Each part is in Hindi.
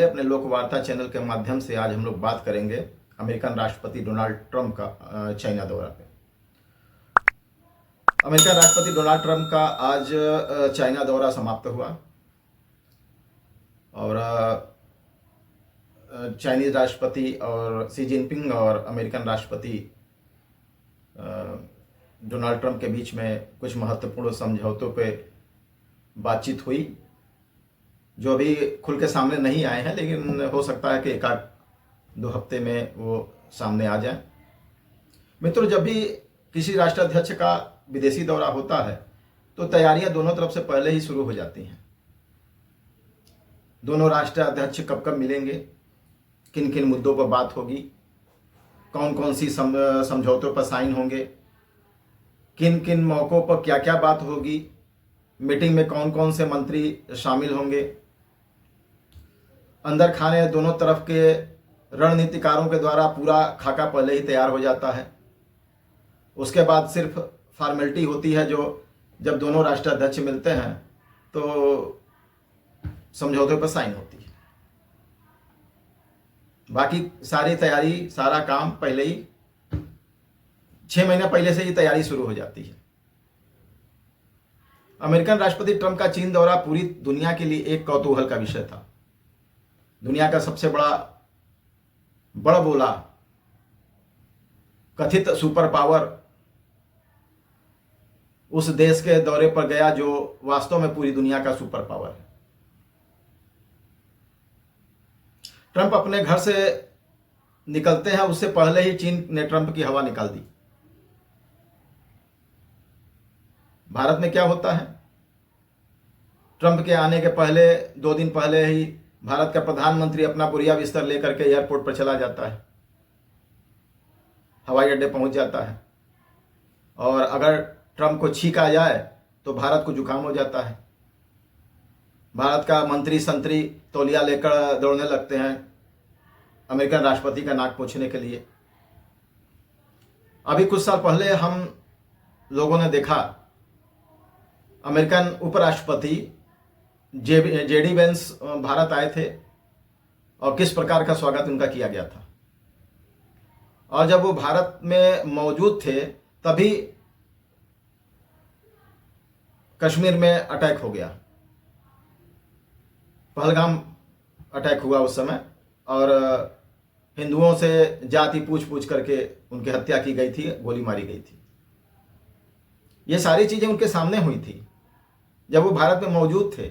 पांडे अपने लोकवार्ता चैनल के माध्यम से आज हम लोग बात करेंगे अमेरिकन राष्ट्रपति डोनाल्ड ट्रंप का चाइना दौरा पे। अमेरिकन राष्ट्रपति डोनाल्ड ट्रंप का आज चाइना दौरा समाप्त हुआ और चाइनीज राष्ट्रपति और शी जिनपिंग और अमेरिकन राष्ट्रपति डोनाल्ड ट्रंप के बीच में कुछ महत्वपूर्ण समझौतों पे बातचीत हुई, जो अभी खुल के सामने नहीं आए हैं, लेकिन हो सकता है कि एक आध दो हफ्ते में वो सामने आ जाए। मित्रों, जब भी किसी राष्ट्राध्यक्ष का विदेशी दौरा होता है तो तैयारियां दोनों तरफ से पहले ही शुरू हो जाती हैं। दोनों राष्ट्राध्यक्ष कब कब मिलेंगे, किन किन मुद्दों पर बात होगी, कौन कौन सी समझौतों पर साइन होंगे, किन किन मौक़ों पर क्या क्या बात होगी, मीटिंग में कौन कौन से मंत्री शामिल होंगे। अंदर खाने दोनों तरफ के रणनीतिकारों के द्वारा पूरा खाका पहले ही तैयार हो जाता है। उसके बाद सिर्फ फॉर्मेलिटी होती है, जो जब दोनों राष्ट्राध्यक्ष मिलते हैं तो समझौते पर साइन होती है। बाकी सारी तैयारी, सारा काम पहले ही 6 महीने पहले से ही तैयारी शुरू हो जाती है। अमेरिकन राष्ट्रपति ट्रंप का चीन दौरा पूरी दुनिया के लिए एक कौतूहल का विषय था। दुनिया का सबसे बड़ा बोला कथित सुपर पावर उस देश के दौरे पर गया जो वास्तव में पूरी दुनिया का सुपर पावर है। ट्रंप अपने घर से निकलते हैं उससे पहले ही चीन ने ट्रंप की हवा निकाल दी। भारत में क्या होता है, ट्रंप के आने के पहले 2 दिन पहले ही भारत का प्रधानमंत्री अपना बोरिया बिस्तर लेकर के एयरपोर्ट पर चला जाता है, हवाई अड्डे पहुंच जाता है, और अगर ट्रंप को छींक आ जाए तो भारत को जुकाम हो जाता है। भारत का मंत्री संतरी तौलिया लेकर दौड़ने लगते हैं अमेरिकन राष्ट्रपति का नाक पोंछने के लिए। अभी कुछ साल पहले हम लोगों ने देखा अमेरिकन उपराष्ट्रपति जेडी वेंस भारत आए थे और किस प्रकार का स्वागत उनका किया गया था। और जब वो भारत में मौजूद थे तभी कश्मीर में अटैक हो गया, पहलगाम अटैक हुआ उस समय, और हिंदुओं से जाति पूछ करके उनकी हत्या की गई थी, गोली मारी गई थी। ये सारी चीजें उनके सामने हुई थी जब वो भारत में मौजूद थे,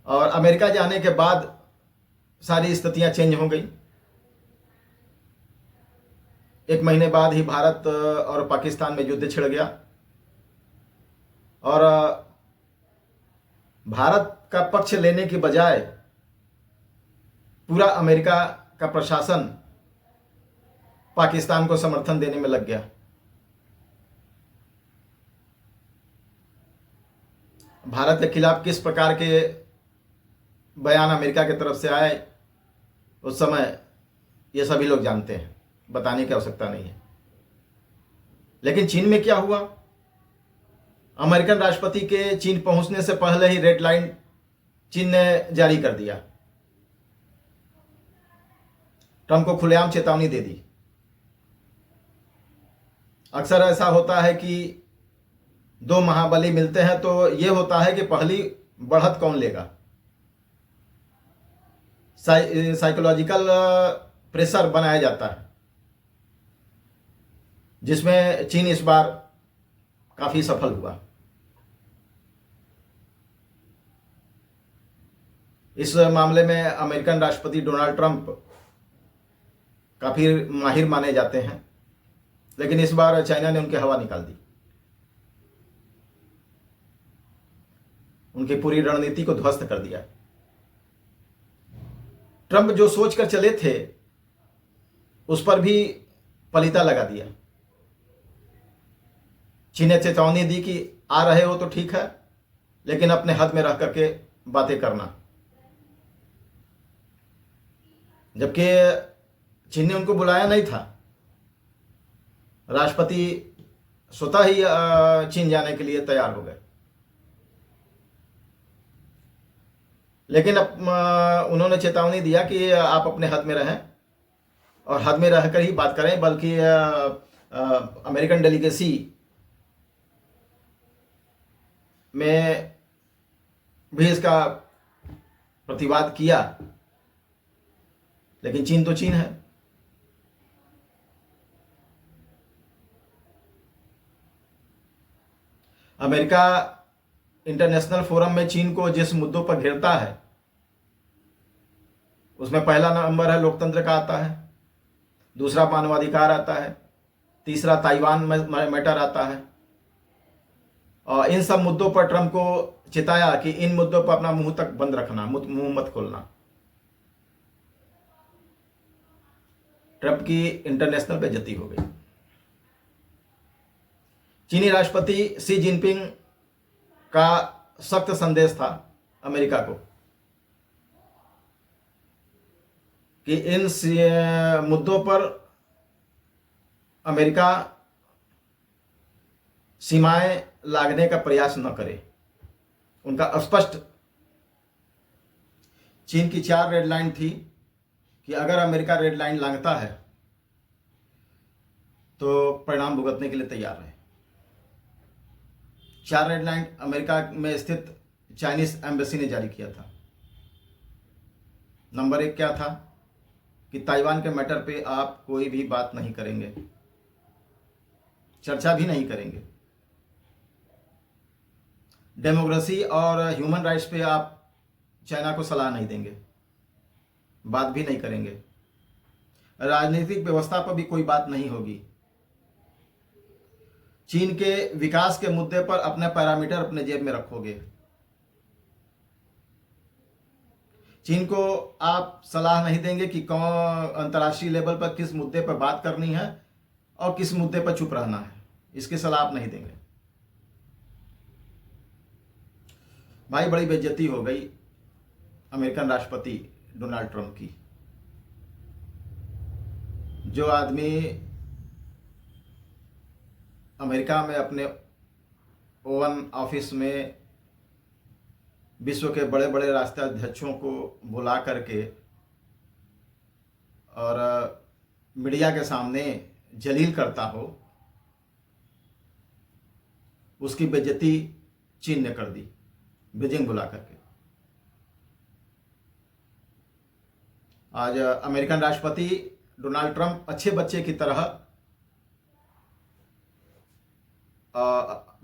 और अमेरिका जाने के बाद सारी स्थितियां चेंज हो गई। 1 महीने बाद ही भारत और पाकिस्तान में युद्ध छिड़ गया और भारत का पक्ष लेने की बजाय पूरा अमेरिका का प्रशासन पाकिस्तान को समर्थन देने में लग गया। भारत के खिलाफ किस प्रकार के बयान अमेरिका की तरफ से आए उस समय ये सभी लोग जानते हैं, बताने की आवश्यकता नहीं है। लेकिन चीन में क्या हुआ, अमेरिकन राष्ट्रपति के चीन पहुंचने से पहले ही रेड लाइन चीन ने जारी कर दिया, ट्रंप को खुलेआम चेतावनी दे दी। अक्सर ऐसा होता है कि 2 महाबली मिलते हैं तो ये होता है कि पहली बढ़त कौन लेगा। साइकोलॉजिकल प्रेशर बनाया जाता है, जिसमें चीन इस बार काफी सफल हुआ। इस मामले में अमेरिकन राष्ट्रपति डोनाल्ड ट्रंप काफी माहिर माने जाते हैं, लेकिन इस बार चाइना ने उनकी हवा निकाल दी, उनकी पूरी रणनीति को ध्वस्त कर दिया। ट्रंप जो सोच कर चले थे उस पर भी पलीता लगा दिया। चीन ने चेतावनी दी कि आ रहे हो तो ठीक है, लेकिन अपने हद में रह करके बातें करना, जबकि चीन ने उनको बुलाया नहीं था। राष्ट्रपति स्वतः ही चीन जाने के लिए तैयार हो गए। लेकिन अब उन्होंने चेतावनी दिया कि आप अपने हद में रहें और हद में रहकर ही बात करें, बल्कि अमेरिकन डेलीगेसी में भी इसका प्रतिवाद किया, लेकिन चीन तो चीन है। अमेरिका इंटरनेशनल फोरम में चीन को जिस मुद्दों पर घेरता है, उसमें पहला नंबर है लोकतंत्र का आता है, दूसरा मानवाधिकार आता है, तीसरा ताइवान मैटर आता है। और इन सब मुद्दों पर ट्रंप को चिताया कि इन मुद्दों पर अपना मुंह तक बंद रखना, मुंह मत खोलना। ट्रंप की इंटरनेशनल बेइज्जती हो गई। चीनी राष्ट्रपति शी जिनपिंग का सख्त संदेश था अमेरिका को कि इन मुद्दों पर अमेरिका सीमाएं लागने का प्रयास न करे। उनका स्पष्ट चीन की 4 रेड लाइन थी कि अगर अमेरिका रेड लाइन लांघता है तो परिणाम भुगतने के लिए तैयार है। 4 रेड लाइन अमेरिका में स्थित चाइनीज एम्बेसी ने जारी किया था। नंबर 1 क्या था कि ताइवान के मैटर पे आप कोई भी बात नहीं करेंगे, चर्चा भी नहीं करेंगे। डेमोक्रेसी और ह्यूमन राइट्स पे आप चाइना को सलाह नहीं देंगे, बात भी नहीं करेंगे। राजनीतिक व्यवस्था पर भी कोई बात नहीं होगी। चीन के विकास के मुद्दे पर अपने पैरामीटर अपने जेब में रखोगे। चीन को आप सलाह नहीं देंगे कि कौन अंतर्राष्ट्रीय लेवल पर किस मुद्दे पर बात करनी है और किस मुद्दे पर चुप रहना है, इसकी सलाह आप नहीं देंगे। भाई बड़ी बेइज्जती हो गई अमेरिकन राष्ट्रपति डोनाल्ड ट्रंप की। जो आदमी अमेरिका में अपने ओवन ऑफिस में विश्व के बड़े बड़े राष्ट्राध्यक्षों को बुला करके और मीडिया के सामने जलील करता हो, उसकी बेइज्जती चीन ने कर दी बीजिंग बुला करके। आज अमेरिकन राष्ट्रपति डोनाल्ड ट्रंप अच्छे बच्चे की तरह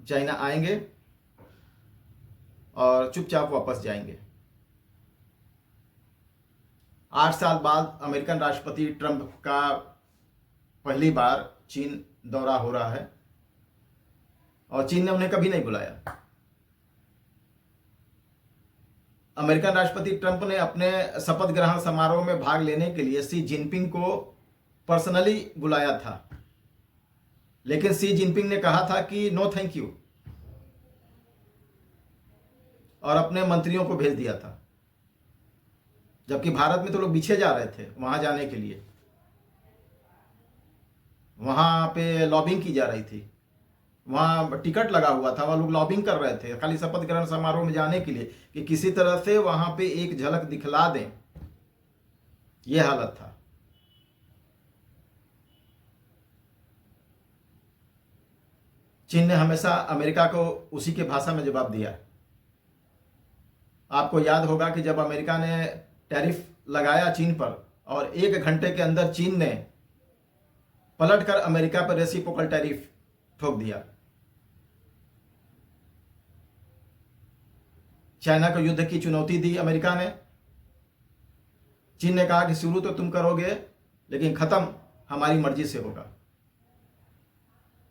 चाइना आएंगे और चुपचाप वापस जाएंगे। 8 साल बाद अमेरिकन राष्ट्रपति ट्रंप का पहली बार चीन दौरा हो रहा है और चीन ने उन्हें कभी नहीं बुलाया। अमेरिकन राष्ट्रपति ट्रंप ने अपने शपथ ग्रहण समारोह में भाग लेने के लिए शी जिनपिंग को पर्सनली बुलाया था, लेकिन शी जिनपिंग ने कहा था कि नो थैंक यू और अपने मंत्रियों को भेज दिया था। जबकि भारत में तो लोग पीछे जा रहे थे वहां जाने के लिए, वहां पे लॉबिंग की जा रही थी, वहां टिकट लगा हुआ था, वह लोग लॉबिंग कर रहे थे खाली शपथ ग्रहण समारोह में जाने के लिए कि किसी तरह से वहां पे एक झलक दिखला दें। यह हालत था। चीन ने हमेशा अमेरिका को उसी के भाषा में जवाब दिया। आपको याद होगा कि जब अमेरिका ने टैरिफ लगाया चीन पर और 1 घंटे के अंदर चीन ने पलटकर अमेरिका पर रेसिप्रोकल टैरिफ ठोक दिया। चाइना को युद्ध की चुनौती दी अमेरिका ने। चीन ने कहा कि शुरू तो तुम करोगे लेकिन खत्म हमारी मर्जी से होगा।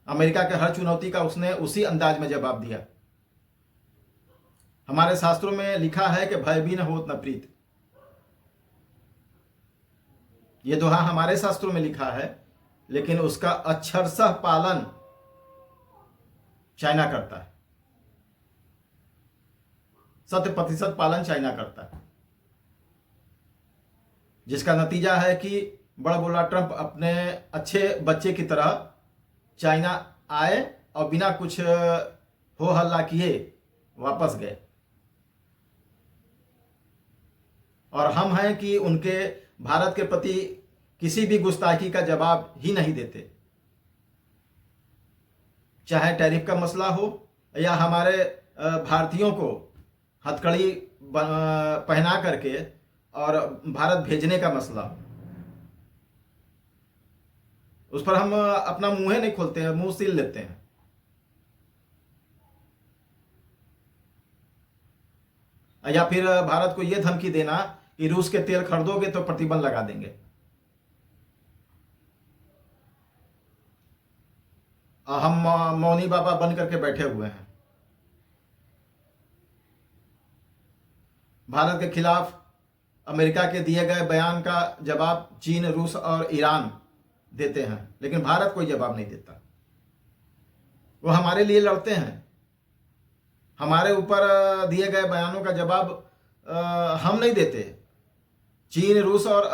अमेरिका के हर चुनौती का उसने उसी अंदाज में जवाब दिया। हमारे शास्त्रों में लिखा है कि भय भी न होत न प्रीत। यह दोहा हमारे शास्त्रों में लिखा है, लेकिन उसका अक्षरशः पालन चाइना करता है। 100% पालन चाइना करता है, जिसका नतीजा है कि बड़बोला ट्रंप अपने अच्छे बच्चे की तरह चाइना आए और बिना कुछ हो हल्ला किए वापस गए। और हम हैं कि उनके भारत के प्रति किसी भी गुस्ताखी का जवाब ही नहीं देते, चाहे टैरिफ का मसला हो या हमारे भारतीयों को हथकड़ी पहना करके और भारत भेजने का मसला हो। उस पर हम अपना मुंह नहीं खोलते हैं, मुंह सील लेते हैं। या फिर भारत को यह धमकी देना कि रूस के तेल खरीदोगे तो प्रतिबंध लगा देंगे। हम मौनी बाबा बन करके बैठे हुए हैं। भारत के खिलाफ अमेरिका के दिए गए बयान का जवाब चीन, रूस और ईरान देते हैं, लेकिन भारत कोई जवाब नहीं देता। वो हमारे लिए लड़ते हैं, हमारे ऊपर दिए गए बयानों का जवाब हम नहीं देते। चीन, रूस और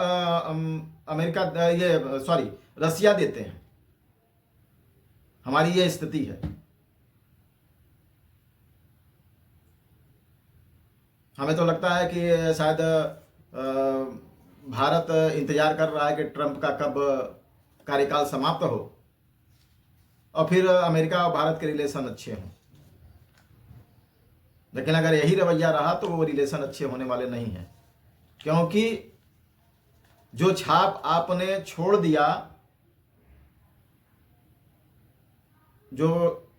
अमेरिका रसिया देते हैं। हमारी ये स्थिति है। हमें तो लगता है कि शायद भारत इंतजार कर रहा है कि ट्रंप का कब कार्यकाल समाप्त हो और फिर अमेरिका और भारत के रिलेशन अच्छे हों। लेकिन अगर यही रवैया रहा तो वो रिलेशन अच्छे होने वाले नहीं हैं, क्योंकि जो छाप आपने छोड़ दिया, जो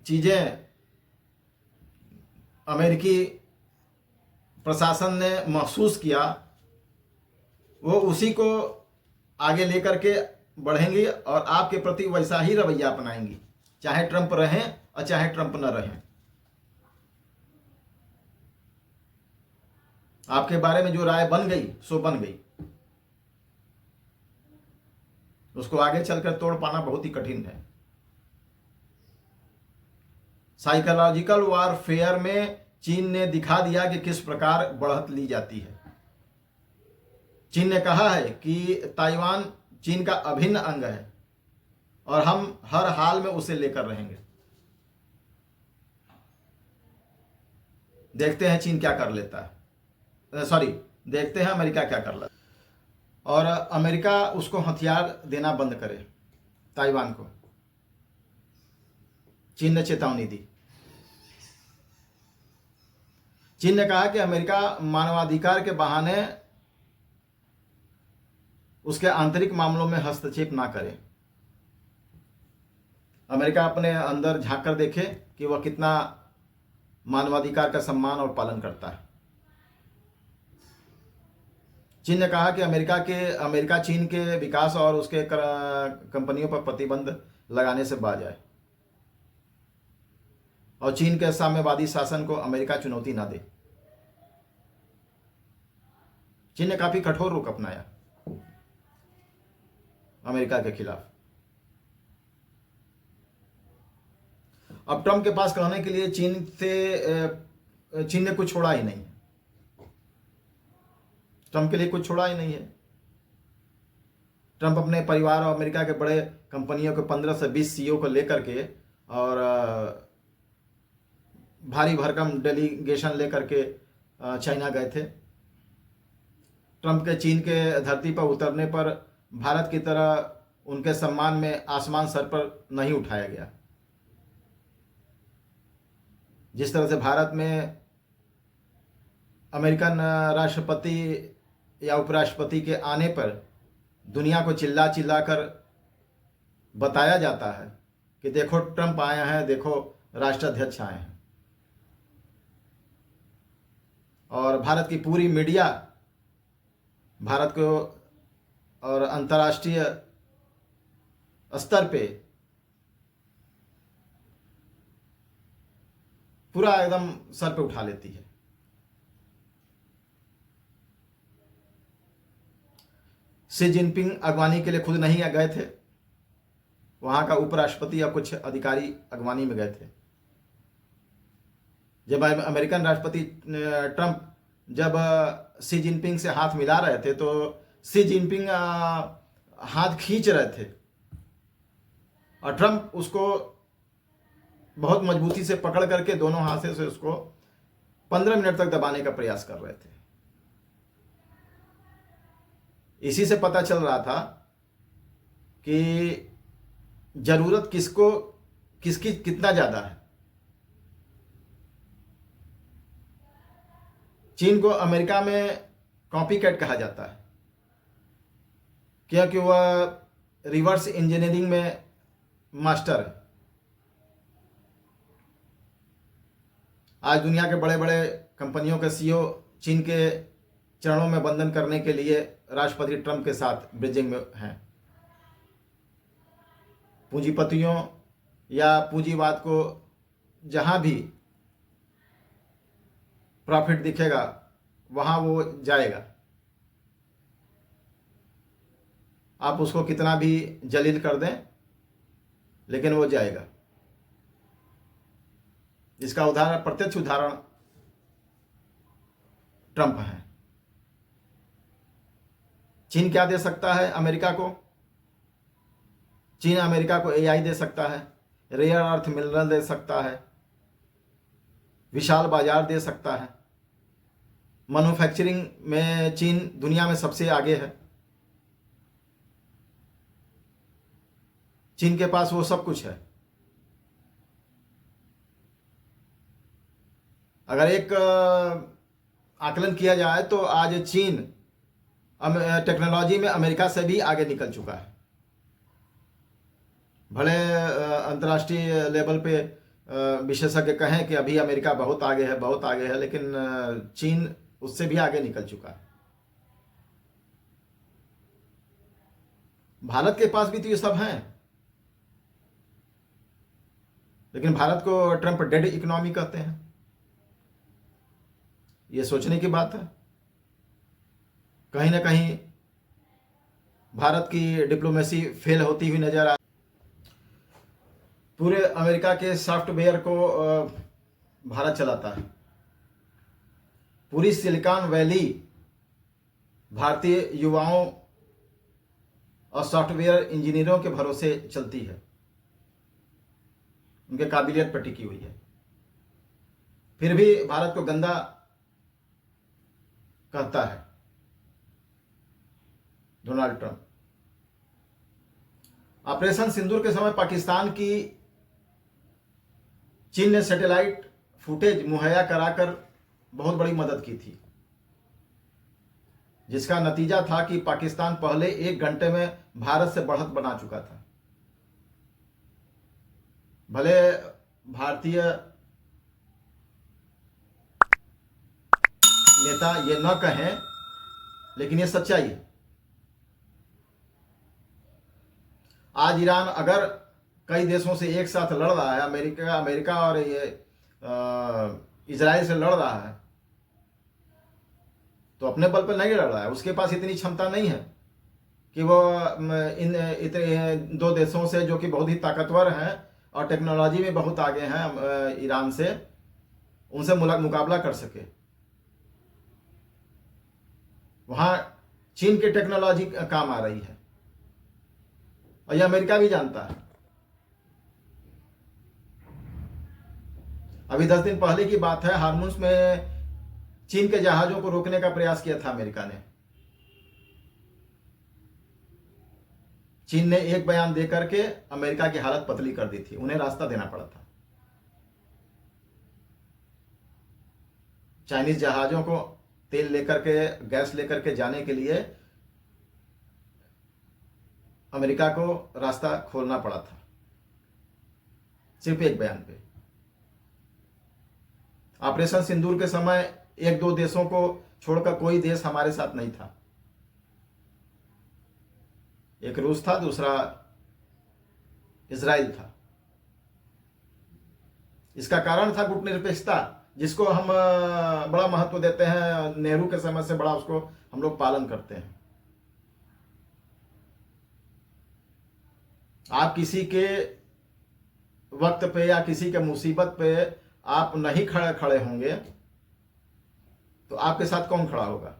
चीजें अमेरिकी प्रशासन ने महसूस किया, वो उसी को आगे लेकर के बढ़ेंगी और आपके प्रति वैसा ही रवैया अपनाएंगी, चाहे ट्रंप रहें और चाहे ट्रंप न रहें। आपके बारे में जो राय बन गई सो बन गई, उसको आगे चलकर तोड़ पाना बहुत ही कठिन है। साइकोलॉजिकल वॉरफेयर में चीन ने दिखा दिया कि किस प्रकार बढ़त ली जाती है। चीन ने कहा है कि ताइवान चीन का अभिन्न अंग है और हम हर हाल में उसे लेकर रहेंगे। देखते हैं चीन क्या कर लेता है, देखते हैं अमेरिका क्या कर लेता है। और अमेरिका उसको हथियार देना बंद करे ताइवान को। चीन ने चेतावनी दी। चीन ने कहा कि अमेरिका मानवाधिकार के बहाने उसके आंतरिक मामलों में हस्तक्षेप ना करे। अमेरिका अपने अंदर झांक कर देखे कि वह कितना मानवाधिकार का सम्मान और पालन करता है। चीन ने कहा कि अमेरिका चीन के विकास और उसके कंपनियों पर प्रतिबंध लगाने से बाज आए और चीन के साम्यवादी शासन को अमेरिका चुनौती ना दे। चीन ने काफी कठोर रुख अपनाया अमेरिका के खिलाफ। अब ट्रंप के पास कहने के लिए चीन ने कुछ छोड़ा ही नहीं है। ट्रंप के लिए कुछ छोड़ा ही नहीं है। ट्रंप अपने परिवार और अमेरिका के बड़े कंपनियों के 15 से 20 सीईओ को लेकर के और भारी भरकम डेलीगेशन लेकर के चाइना गए थे। ट्रंप के चीन के धरती पर उतरने पर भारत की तरह उनके सम्मान में आसमान सर पर नहीं उठाया गया। जिस तरह से भारत में अमेरिकन राष्ट्रपति या उपराष्ट्रपति के आने पर दुनिया को चिल्ला चिल्ला कर बताया जाता है कि देखो ट्रंप आए हैं, देखो राष्ट्राध्यक्ष आए हैं, और भारत की पूरी मीडिया भारत को और अंतर्राष्ट्रीय स्तर पे पूरा एकदम सर पे उठा लेती है। शी जिनपिंग अगवानी के लिए खुद नहीं गए थे, वहां का उपराष्ट्रपति या कुछ अधिकारी अगवानी में गए थे। जब अमेरिकन राष्ट्रपति ट्रंप जब शी जिनपिंग से हाथ मिला रहे थे तो शी जिनपिंग हाथ खींच रहे थे और ट्रंप उसको बहुत मजबूती से पकड़ करके दोनों हाथों से उसको 15 मिनट तक दबाने का प्रयास कर रहे थे। इसी से पता चल रहा था कि जरूरत किसको किसकी कितना ज़्यादा है। चीन को अमेरिका में कॉपी कैट कहा जाता है क्योंकि वह रिवर्स इंजीनियरिंग में मास्टर है। आज दुनिया के बड़े बड़े कंपनियों के सीईओ चीन के चरणों में वंदन करने के लिए राष्ट्रपति ट्रंप के साथ बीजिंग में हैं। पूंजीपतियों या पूंजीवाद को जहां भी प्रॉफिट दिखेगा वहां वो जाएगा। आप उसको कितना भी जलील कर दें लेकिन वो जाएगा। इसका उदाहरण, प्रत्यक्ष उदाहरण ट्रंप है। चीन क्या दे सकता है अमेरिका को? चीन अमेरिका को एआई दे सकता है, रेयर अर्थ मिनरल दे सकता है, विशाल बाजार दे सकता है। मैन्युफैक्चरिंग में चीन दुनिया में सबसे आगे है। चीन के पास वो सब कुछ है। अगर एक आकलन किया जाए तो आज चीन टेक्नोलॉजी में अमेरिका से भी आगे निकल चुका है। भले अंतर्राष्ट्रीय लेवल पे विशेषज्ञ कहें कि अभी अमेरिका बहुत आगे है, बहुत आगे है, लेकिन चीन उससे भी आगे निकल चुका है। भारत के पास भी तो ये सब हैं, लेकिन भारत को ट्रंप डेड इकोनॉमी कहते हैं। ये सोचने की बात है। कहीं ना कहीं भारत की डिप्लोमेसी फेल होती हुई नजर आ। पूरे अमेरिका के सॉफ्टवेयर को भारत चलाता है। पूरी सिलिकॉन वैली भारतीय युवाओं और सॉफ्टवेयर इंजीनियरों के भरोसे चलती है, उनके काबिलियत पर टिकी हुई है। फिर भी भारत को गंदा कहता है डोनाल्ड ट्रंप। ऑपरेशन सिंदूर के समय पाकिस्तान की चीन ने सैटेलाइट फुटेज मुहैया कराकर बहुत बड़ी मदद की थी, जिसका नतीजा था कि पाकिस्तान पहले 1 घंटे में भारत से बढ़त बना चुका था। भले भारतीय नेता ये न कहें, लेकिन ये सच्चाई है। आज ईरान अगर कई देशों से एक साथ लड़ रहा है, अमेरिका और ये इजराइल से लड़ रहा है, तो अपने बल पर नहीं लड़ रहा है। उसके पास इतनी क्षमता नहीं है कि वो इन इतने 2 देशों से जो कि बहुत ही ताकतवर हैं और टेक्नोलॉजी में बहुत आगे हैं ईरान से, उनसे मुकाबला कर सके। वहां चीन की टेक्नोलॉजी काम आ रही है और यह अमेरिका भी जानता है। अभी 10 दिन पहले की बात है, हार्मुज में चीन के जहाजों को रोकने का प्रयास किया था अमेरिका ने। चीन ने एक बयान देकर के अमेरिका की हालत पतली कर दी थी, उन्हें रास्ता देना पड़ा था। चाइनीज जहाजों को तेल लेकर के, गैस लेकर के जाने के लिए अमेरिका को रास्ता खोलना पड़ा था, सिर्फ एक बयान पे। ऑपरेशन सिंदूर के समय 1-2 देशों को छोड़कर कोई देश हमारे साथ नहीं था। एक रूस था, दूसरा इजराइल था। इसका कारण था गुटनिरपेक्षता, जिसको हम बड़ा महत्व देते हैं। नेहरू के समय से बड़ा उसको हम लोग पालन करते हैं। आप किसी के वक्त पे या किसी के मुसीबत पे आप नहीं खड़े होंगे तो आपके साथ कौन खड़ा होगा?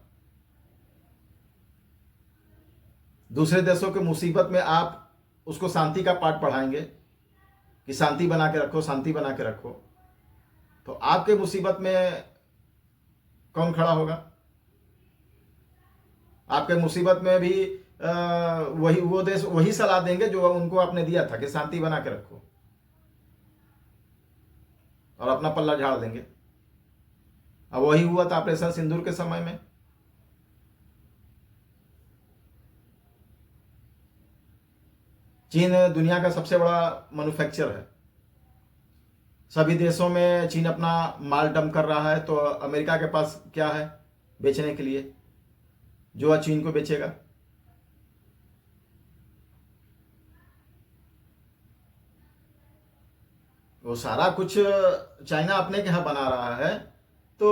दूसरे देशों के मुसीबत में आप उसको शांति का पाठ पढ़ाएंगे कि शांति बना के रखो, शांति बना के रखो, तो आपके मुसीबत में कौन खड़ा होगा? आपके मुसीबत में भी वही वो देश वही सलाह देंगे जो उनको आपने दिया था कि शांति बना के रखो, और अपना पल्ला झाड़ देंगे। अब वही हुआ था ऑपरेशन सिंदूर के समय में। चीन दुनिया का सबसे बड़ा मैन्युफैक्चरर है। सभी देशों में चीन अपना माल डंप कर रहा है, तो अमेरिका के पास क्या है बेचने के लिए जो आज चीन को बेचेगा? वो सारा कुछ चाइना अपने के यहाँ बना रहा है, तो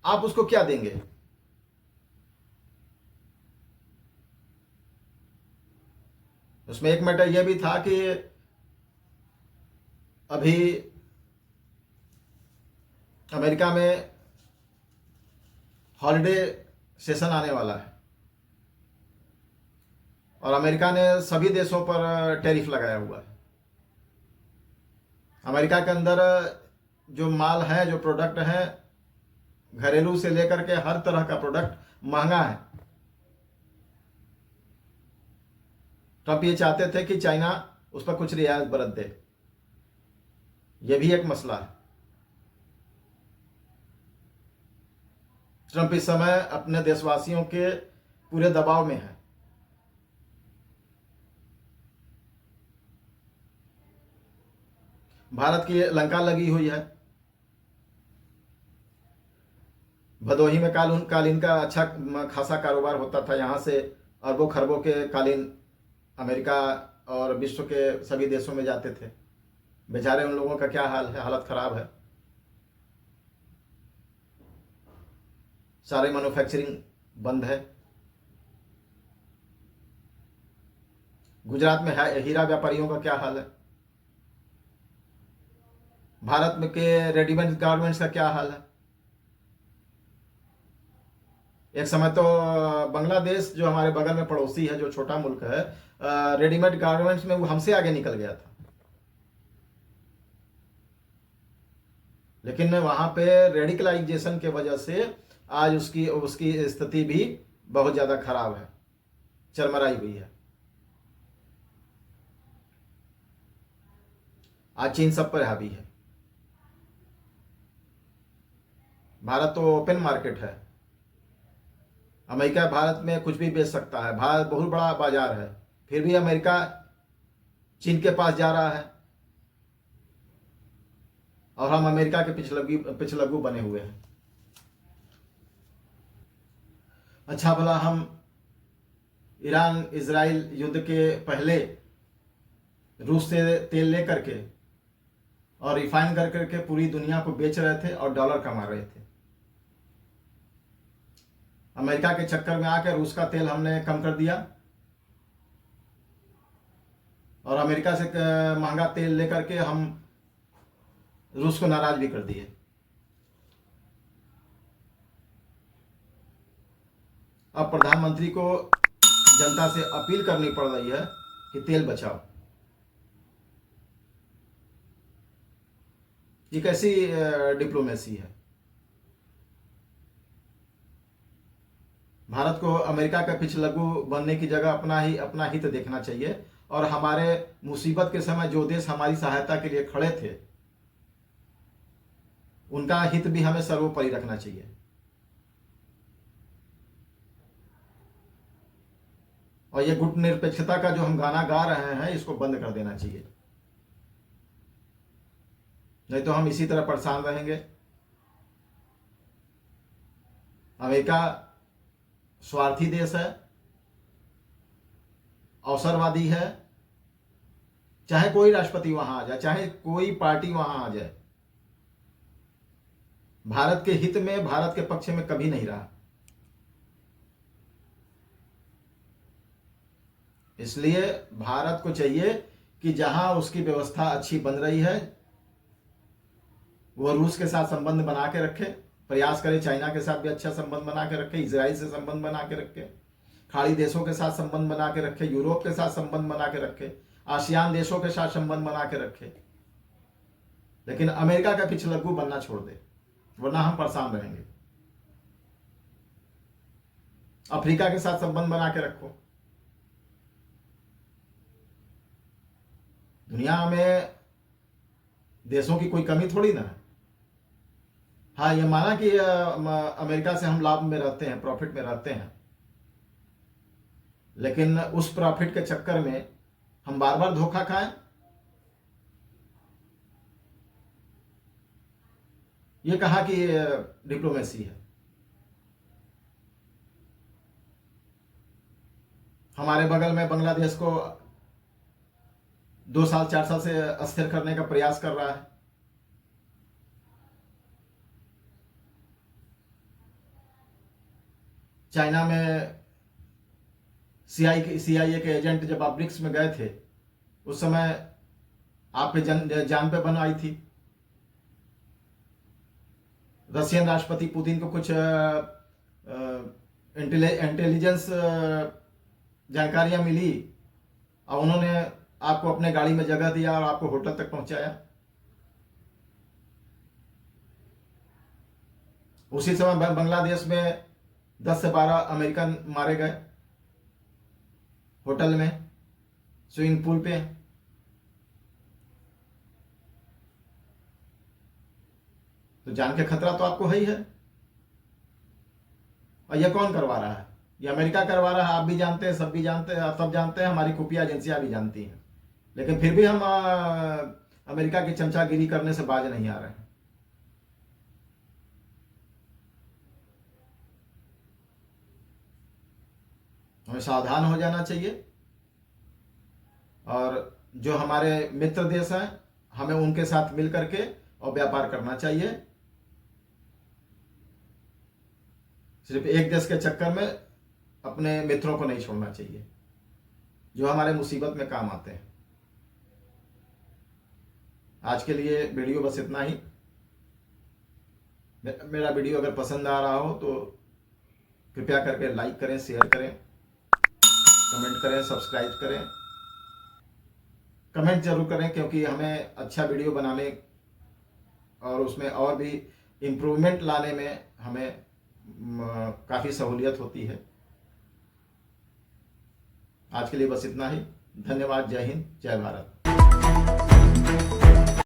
आप उसको क्या देंगे? उसमें एक मैटर यह भी था कि अभी अमेरिका में हॉलिडे सेशन आने वाला है, और अमेरिका ने सभी देशों पर टैरिफ लगाया हुआ है। अमेरिका के अंदर जो माल है, जो प्रोडक्ट है, घरेलू से लेकर के हर तरह का प्रोडक्ट महंगा है। ट्रंप ये चाहते थे कि चाइना उस पर कुछ रियायत बरत दे, यह भी एक मसला है। ट्रंप इस समय अपने देशवासियों के पूरे दबाव में है। भारत की लंका लगी हुई है। भदोही में कालीन का अच्छा खासा कारोबार होता था। यहाँ से अरबों खरबों के कालीन अमेरिका और विश्व के सभी देशों में जाते थे। बेचारे उन लोगों का क्या हाल है, हालत खराब है। सारे मैन्युफैक्चरिंग बंद है। गुजरात में हीरा व्यापारियों का क्या हाल है। भारत में के रेडीमेड गारमेंट्स का क्या हाल है। एक समय तो बांग्लादेश जो हमारे बगल में पड़ोसी है, जो छोटा मुल्क है, रेडीमेड गारमेंट्स में वो हमसे आगे निकल गया था। लेकिन वहां पे रेडिकलाइजेशन के वजह से आज उसकी स्थिति भी बहुत ज्यादा खराब है, चरमराई हुई है। आज चीन सब पर हावी है। भारत तो ओपन मार्केट है। अमेरिका भारत में कुछ भी बेच सकता है। भारत बहुत बड़ा बाजार है, फिर भी अमेरिका चीन के पास जा रहा है, और हम अमेरिका के पिछलग्गू बने हुए हैं। अच्छा भला हम ईरान इजराइल युद्ध के पहले रूस से तेल ले करके और रिफाइन कर करके पूरी दुनिया को बेच रहे थे और डॉलर कमा रहे थे। अमेरिका के चक्कर में आकर रूस का तेल हमने कम कर दिया, और अमेरिका से महंगा तेल लेकर के हम रूस को नाराज भी कर दिए। अब प्रधानमंत्री को जनता से अपील करनी पड़ रही है कि तेल बचाओ। ये कैसी डिप्लोमेसी है? भारत को अमेरिका का पिछलग्गू बनने की जगह अपना हित देखना चाहिए, और हमारे मुसीबत के समय जो देश हमारी सहायता के लिए खड़े थे उनका हित भी हमें सर्वोपरि रखना चाहिए। और ये गुट निरपेक्षता का जो हम गाना गा रहे हैं, इसको बंद कर देना चाहिए, नहीं तो हम इसी तरह परेशान रहेंगे। अमेरिका स्वार्थी देश है, अवसरवादी है। चाहे कोई राष्ट्रपति वहां आ जाए, चाहे कोई पार्टी वहां आ जाए, भारत के हित में, भारत के पक्ष में कभी नहीं रहा। इसलिए भारत को चाहिए कि जहां उसकी व्यवस्था अच्छी बन रही है, वह रूस के साथ संबंध बना के रखे, प्रयास करे चाइना के साथ भी अच्छा संबंध बना के रखे, इजराइल से संबंध बना के रखे, खाड़ी देशों के साथ संबंध बना के रखे, यूरोप के साथ संबंध बना के रखे, आसियान देशों के साथ संबंध बना के रखे। लेकिन अमेरिका का पिछलग्गू बनना छोड़ दे, वरना हम परेशान रहेंगे। अफ्रीका के साथ संबंध बना के रखो। दुनिया में देशों की कोई कमी थोड़ी ना है। हाँ, ये माना कि अमेरिका से हम लाभ में रहते हैं, प्रॉफिट में रहते हैं, लेकिन उस प्रॉफिट के चक्कर में हम बार बार धोखा खाएं, ये कहा कि डिप्लोमेसी है। हमारे बगल में बांग्लादेश को 2 साल 4 साल से अस्थिर करने का प्रयास कर रहा है। चाइना में CIA के एजेंट जब आप ब्रिक्स में गए थे, उस समय आप पे जान पे बन आई थी। रशियन राष्ट्रपति पुतिन को कुछ इंटेलिजेंस जानकारियां मिली और उन्होंने आपको अपने गाड़ी में जगह दिया और आपको होटल तक पहुंचाया। उसी समय बांग्लादेश में 10 से 12 अमेरिकन मारे गए होटल में, स्विमिंग पूल पे। तो जान के खतरा तो आपको है ही है। और यह कौन करवा रहा है? ये अमेरिका करवा रहा है। आप भी जानते हैं, सब भी जानते हैं, सब जानते हैं, हमारी खुफिया एजेंसियां भी जानती हैं, लेकिन फिर भी हम अमेरिका की चमचागिरी करने से बाज नहीं आ रहे हैं। हमें सावधान हो जाना चाहिए और जो हमारे मित्र देश हैं, हमें उनके साथ मिल करके और व्यापार करना चाहिए। सिर्फ एक देश के चक्कर में अपने मित्रों को नहीं छोड़ना चाहिए जो हमारे मुसीबत में काम आते हैं। आज के लिए वीडियो बस इतना ही। मेरा वीडियो अगर पसंद आ रहा हो तो कृपया करके लाइक करें, शेयर करें, कमेंट करें, सब्सक्राइब करें। कमेंट जरूर करें, क्योंकि हमें अच्छा वीडियो बनाने और उसमें और भी इम्प्रूवमेंट लाने में हमें काफ़ी सहूलियत होती है। आज के लिए बस इतना ही। धन्यवाद। जय हिंद, जय भारत।